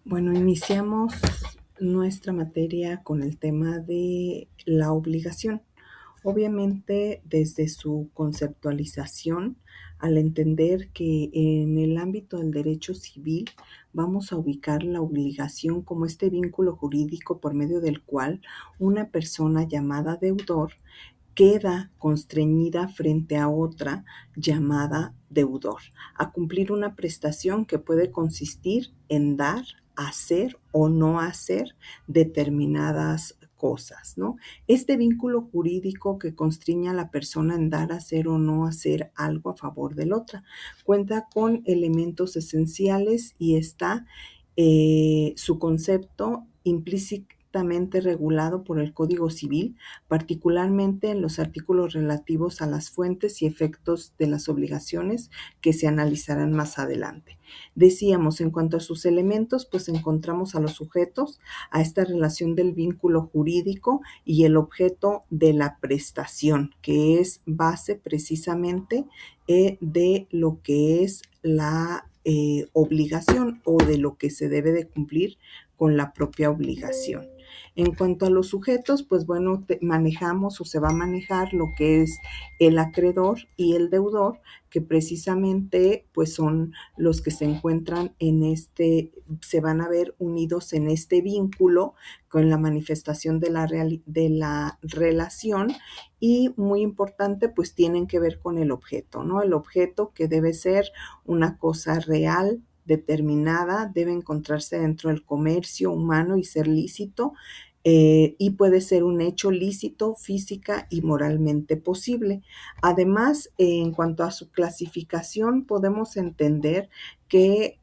Bueno, iniciamos nuestra materia con el tema de la obligación. Obviamente, desde su conceptualización, al entender que en el ámbito del derecho civil vamos a ubicar la obligación como este vínculo jurídico por medio del cual una persona llamada deudor queda constreñida frente a otra llamada deudor, a cumplir una prestación que puede consistir en dar, hacer o no hacer determinadas cosas, ¿no? Este vínculo jurídico que constriña a la persona en dar, hacer o no hacer algo a favor del otro cuenta con elementos esenciales y está su concepto implícitamente regulado por el Código Civil, particularmente en los artículos relativos a las fuentes y efectos de las obligaciones que se analizarán más adelante. Decíamos, en cuanto a sus elementos, pues encontramos a los sujetos, a esta relación del vínculo jurídico y el objeto de la prestación, que es base precisamente de lo que es la obligación o de lo que se debe de cumplir con la propia obligación. En cuanto a los sujetos, pues bueno, manejamos o se va a manejar lo que es el acreedor y el deudor, que precisamente pues son los que se encuentran se van a ver unidos en este vínculo con la manifestación de la relación y muy importante pues tienen que ver con el objeto, ¿no? El objeto que debe ser una cosa real, determinada, debe encontrarse dentro del comercio humano y ser lícito, y puede ser un hecho lícito, física y moralmente posible. Además, en cuanto a su clasificación, podemos entender que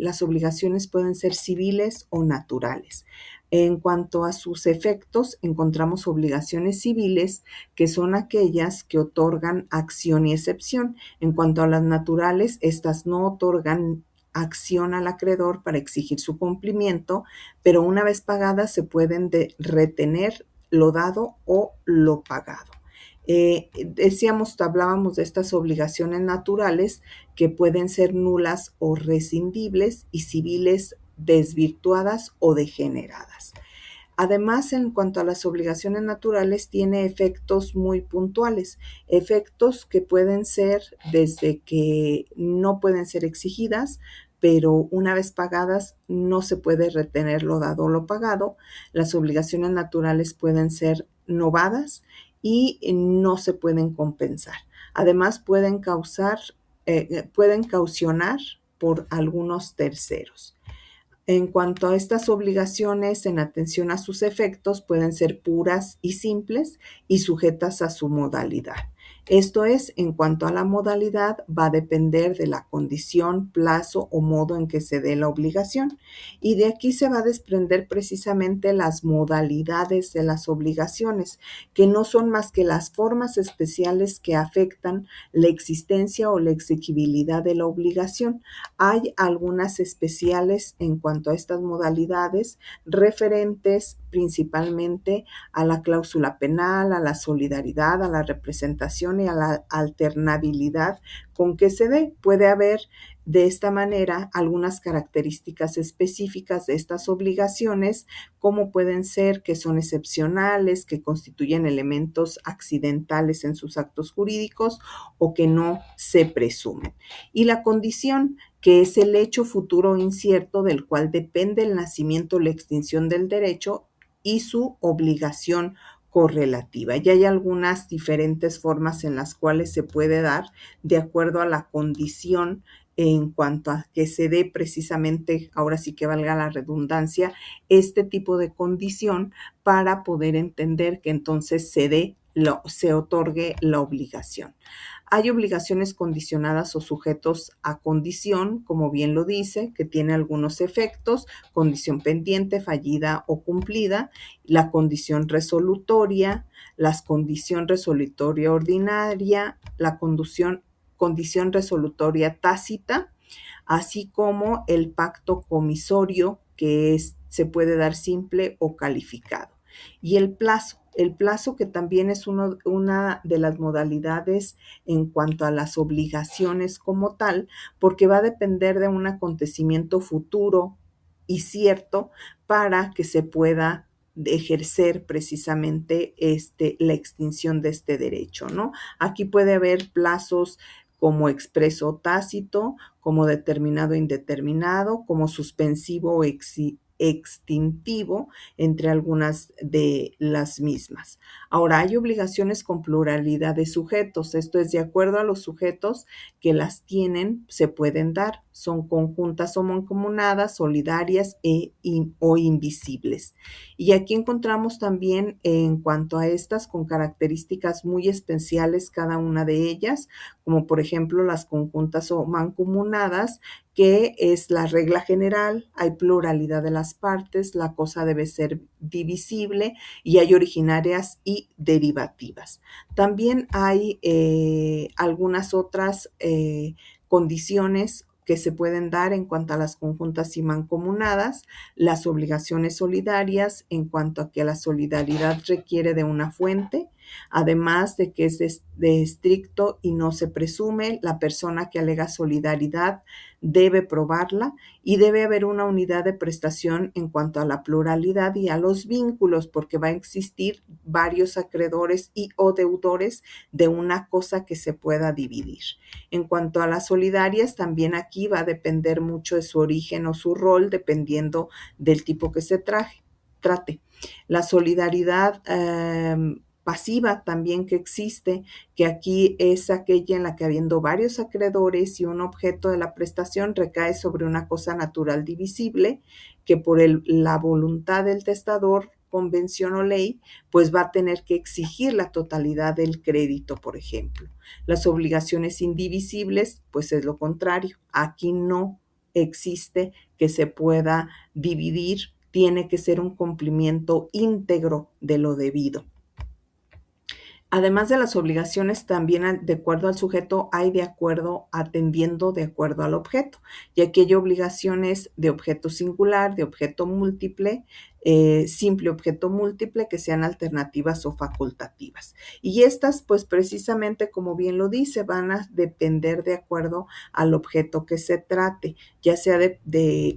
las obligaciones pueden ser civiles o naturales. En cuanto a sus efectos, encontramos obligaciones civiles, que son aquellas que otorgan acción y excepción. En cuanto a las naturales, estas no otorgan acción al acreedor para exigir su cumplimiento, pero una vez pagadas se pueden retener lo dado o lo pagado. Hablábamos de estas obligaciones naturales que pueden ser nulas o rescindibles y civiles desvirtuadas o degeneradas. Además, en cuanto a las obligaciones naturales, tiene efectos muy puntuales, efectos que pueden ser desde que no pueden ser exigidas, pero una vez pagadas no se puede retener lo dado o lo pagado. Las obligaciones naturales pueden ser novadas y no se pueden compensar. Además, pueden caucionar por algunos terceros. En cuanto a estas obligaciones en atención a sus efectos, pueden ser puras y simples y sujetas a su modalidad. Esto es, en cuanto a la modalidad, va a depender de la condición, plazo o modo en que se dé la obligación. Y de aquí se va a desprender precisamente las modalidades de las obligaciones, que no son más que las formas especiales que afectan la existencia o la exigibilidad de la obligación. Hay algunas especiales en cuanto a estas modalidades, referentes principalmente a la cláusula penal, a la solidaridad, a la representación y a la alternabilidad con que se dé. Puede haber de esta manera algunas características específicas de estas obligaciones, como pueden ser que son excepcionales, que constituyen elementos accidentales en sus actos jurídicos o que no se presumen. Y la condición, que es el hecho futuro incierto del cual depende el nacimiento o la extinción del derecho y su obligación correlativa. Y hay algunas diferentes formas en las cuales se puede dar de acuerdo a la condición en cuanto a que se dé precisamente, ahora sí que valga la redundancia, este tipo de condición para poder entender que entonces se otorgue la obligación. Hay obligaciones condicionadas o sujetos a condición, como bien lo dice, que tiene algunos efectos: condición pendiente, fallida o cumplida, la condición resolutoria, la condición resolutoria ordinaria, la condición resolutoria tácita, así como el pacto comisorio, que se puede dar simple o calificado. Y el plazo que también es una de las modalidades en cuanto a las obligaciones como tal, porque va a depender de un acontecimiento futuro y cierto para que se pueda ejercer precisamente la extinción de este derecho, ¿no? Aquí puede haber plazos como expreso o tácito, como determinado o indeterminado, como suspensivo o extintivo, entre algunas de las mismas. Ahora, hay obligaciones con pluralidad de sujetos. Esto es de acuerdo a los sujetos que las tienen, se pueden dar. Son conjuntas o mancomunadas, solidarias o invisibles. Y aquí encontramos también en cuanto a estas con características muy especiales cada una de ellas, como por ejemplo las conjuntas o mancomunadas, que es la regla general, hay pluralidad de las partes, la cosa debe ser divisible y hay originarias y derivativas. También hay algunas otras condiciones que se pueden dar en cuanto a las conjuntas y mancomunadas, las obligaciones solidarias en cuanto a que la solidaridad requiere de una fuente, además de que es de estricto y no se presume, la persona que alega solidaridad debe probarla y debe haber una unidad de prestación en cuanto a la pluralidad y a los vínculos, porque va a existir varios acreedores y o deudores de una cosa que se pueda dividir. En cuanto a las solidarias, también aquí va a depender mucho de su origen o su rol, dependiendo del tipo que se trate. La solidaridad pasiva también que existe, que aquí es aquella en la que habiendo varios acreedores y un objeto de la prestación recae sobre una cosa natural divisible, que por la voluntad del testador, convención o ley, pues va a tener que exigir la totalidad del crédito, por ejemplo. Las obligaciones indivisibles, pues es lo contrario. Aquí no existe que se pueda dividir, tiene que ser un cumplimiento íntegro de lo debido. Además de las obligaciones, también de acuerdo al sujeto hay de acuerdo atendiendo de acuerdo al objeto. Y aquí hay obligaciones de objeto singular, de objeto múltiple, simple objeto múltiple, que sean alternativas o facultativas. Y estas, pues precisamente como bien lo dice, van a depender de acuerdo al objeto que se trate, ya sea de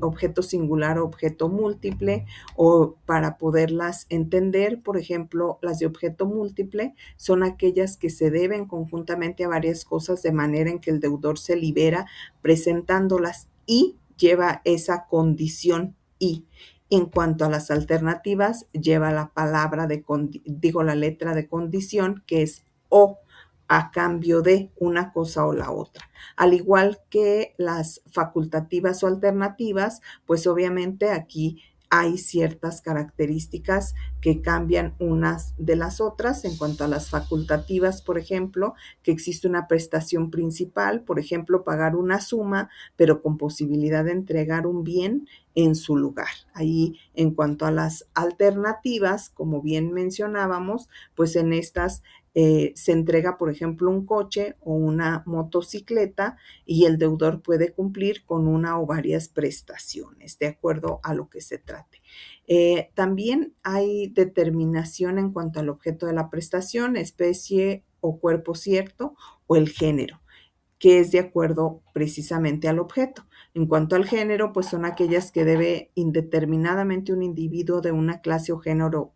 objeto singular o objeto múltiple, o para poderlas entender, por ejemplo, las de objeto múltiple son aquellas que se deben conjuntamente a varias cosas de manera en que el deudor se libera presentándolas y lleva esa condición y. En cuanto a las alternativas, lleva la la letra de condición, que es o, a cambio de una cosa o la otra. Al igual que las facultativas o alternativas, pues obviamente aquí hay ciertas características que cambian unas de las otras. En cuanto a las facultativas, por ejemplo, que existe una prestación principal, por ejemplo, pagar una suma, pero con posibilidad de entregar un bien en su lugar. Ahí, en cuanto a las alternativas, como bien mencionábamos, pues en estas se entrega, por ejemplo, un coche o una motocicleta y el deudor puede cumplir con una o varias prestaciones, de acuerdo a lo que se trate. También hay determinación en cuanto al objeto de la prestación, especie o cuerpo cierto o el género, que es de acuerdo precisamente al objeto. En cuanto al género, pues son aquellas que debe indeterminadamente un individuo de una clase o género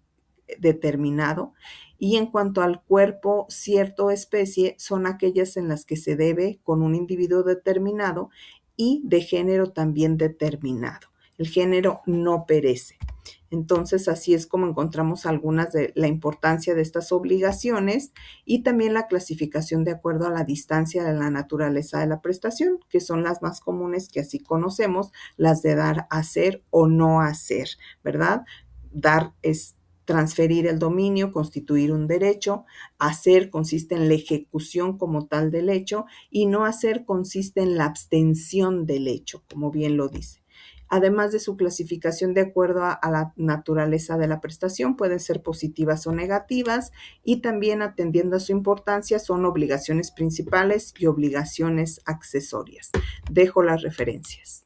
determinado. Y en cuanto al cuerpo cierto o especie, son aquellas en las que se debe con un individuo determinado y de género también determinado. El género no perece. Entonces, así es como encontramos algunas de la importancia de estas obligaciones y también la clasificación de acuerdo a la distancia de la naturaleza de la prestación, que son las más comunes que así conocemos, las de dar, hacer o no hacer, ¿verdad? Dar es transferir el dominio, constituir un derecho. Hacer consiste en la ejecución como tal del hecho y no hacer consiste en la abstención del hecho, como bien lo dice. Además de su clasificación de acuerdo a la naturaleza de la prestación, pueden ser positivas o negativas y también atendiendo a su importancia son obligaciones principales y obligaciones accesorias. Dejo las referencias.